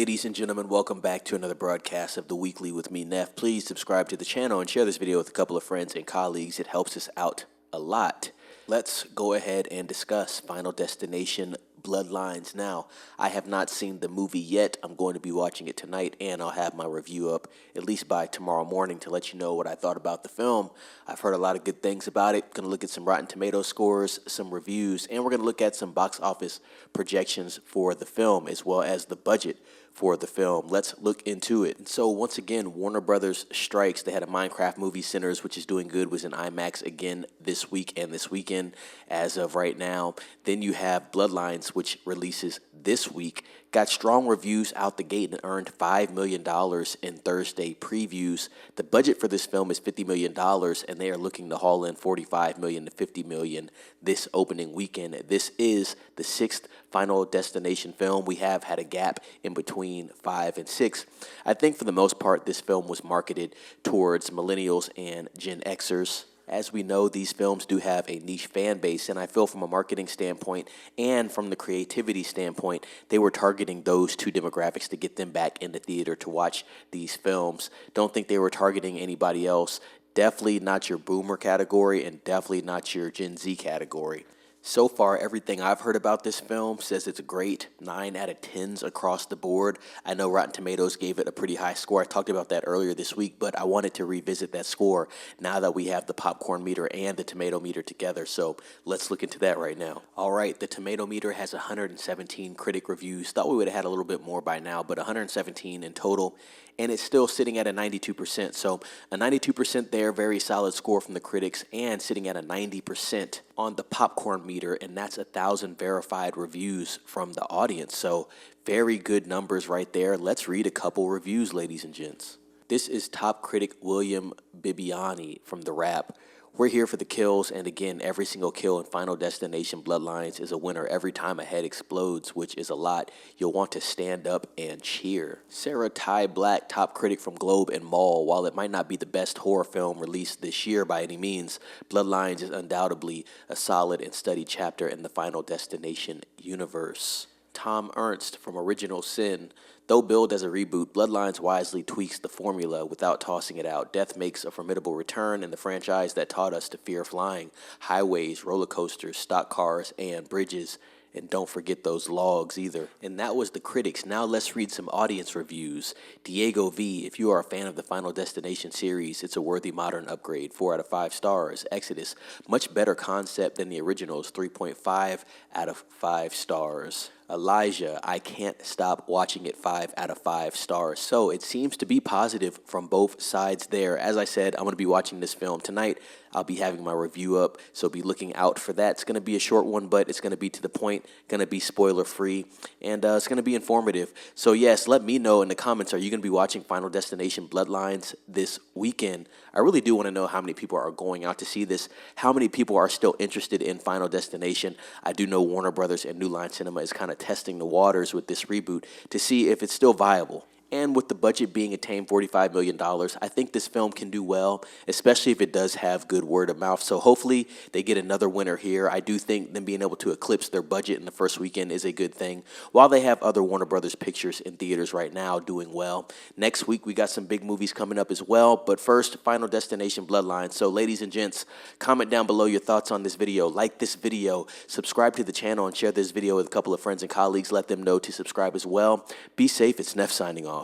ladies and gentlemen, welcome back to another broadcast of The Weekly with me, Neff. Please subscribe to the channel and share this video with a couple of friends and colleagues. It helps us out a lot. Let's go ahead and discuss Final Destination Bloodlines now. I have not seen the movie yet. I'm going to be watching it tonight, and I'll have my review up at least by tomorrow morning to let you know what I thought about the film. I've heard a lot of good things about it. Going to look at some Rotten Tomatoes scores, some reviews, and we're going to look at some box office projections for the film as well as the budget for the film. Let's look into it. And so once again, Warner Brothers strikes. They had a Minecraft Movie Centers, which is doing good, was in IMAX again this week and this weekend as of right now. Then you have Bloodlines, which releases this week. Got strong reviews out the gate and earned $5 million in Thursday previews. The budget for this film is $50 million, and they are looking to haul in $45 million to $50 million this opening weekend. This is the sixth Final Destination film. We have had a gap in between 5 and 6. I think for the most part, this film was marketed towards millennials and Gen Xers. As we know, these films do have a niche fan base, and I feel from a marketing standpoint and from the creativity standpoint, they were targeting those two demographics to get them back in the theater to watch these films. Don't think they were targeting anybody else. Definitely not your boomer category and definitely not your Gen Z category. So far, everything I've heard about this film says it's great. 9 out of 10s across the board. I know Rotten Tomatoes gave it a pretty high score. I talked about that earlier this week, but I wanted to revisit that score now that we have the popcorn meter and the tomato meter together. So let's look into that right now. All right, the tomato meter has 117 critic reviews. Thought we would have had a little bit more by now, but 117 in total. And it's still sitting at a 92%. So a 92% there, very solid score from the critics, and sitting at a 90% on the popcorn meter, and that's 1,000 verified reviews from the audience. So very good numbers right there. Let's read a couple reviews, ladies and gents. This is top critic William Bibbiani from The Wrap. We're here for the kills, and again, every single kill in Final Destination Bloodlines is a winner. Every time a head explodes, which is a lot, you'll want to stand up and cheer. Sarah Ty Black, top critic from Globe and Maul. While it might not be the best horror film released this year by any means, Bloodlines is undoubtedly a solid and studied chapter in the Final Destination universe. Tom Ernst from Original Sin. Though billed as a reboot, Bloodlines wisely tweaks the formula without tossing it out. Death makes a formidable return in the franchise that taught us to fear flying, highways, roller coasters, stock cars, and bridges. And don't forget those logs either. And that was the critics. Now let's read some audience reviews. Diego V, if you are a fan of the Final Destination series, it's a worthy modern upgrade. 4 out of 5 stars. Exodus, much better concept than the originals. 3.5 out of 5 stars. Elijah, I can't stop watching it. 5 out of 5 stars. So it seems to be positive from both sides there. As I said, I'm going to be watching this film tonight. I'll be having my review up, so be looking out for that. It's going to be a short one, but it's going to be to the point, going to be spoiler-free, and it's going to be informative. So yes, let me know in the comments, are you going to be watching Final Destination Bloodlines this weekend? I really do want to know how many people are going out to see this, how many people are still interested in Final Destination. I do know Warner Brothers and New Line Cinema is kind of testing the waters with this reboot to see if it's still viable. And with the budget being attained $45 million, I think this film can do well, especially if it does have good word of mouth. So hopefully they get another winner here. I do think them being able to eclipse their budget in the first weekend is a good thing, while they have other Warner Brothers pictures in theaters right now doing well. Next week, we got some big movies coming up as well. But first, Final Destination Bloodlines. So ladies and gents, comment down below your thoughts on this video. Like this video, subscribe to the channel, and share this video with a couple of friends and colleagues. Let them know to subscribe as well. Be safe. It's Neff signing off.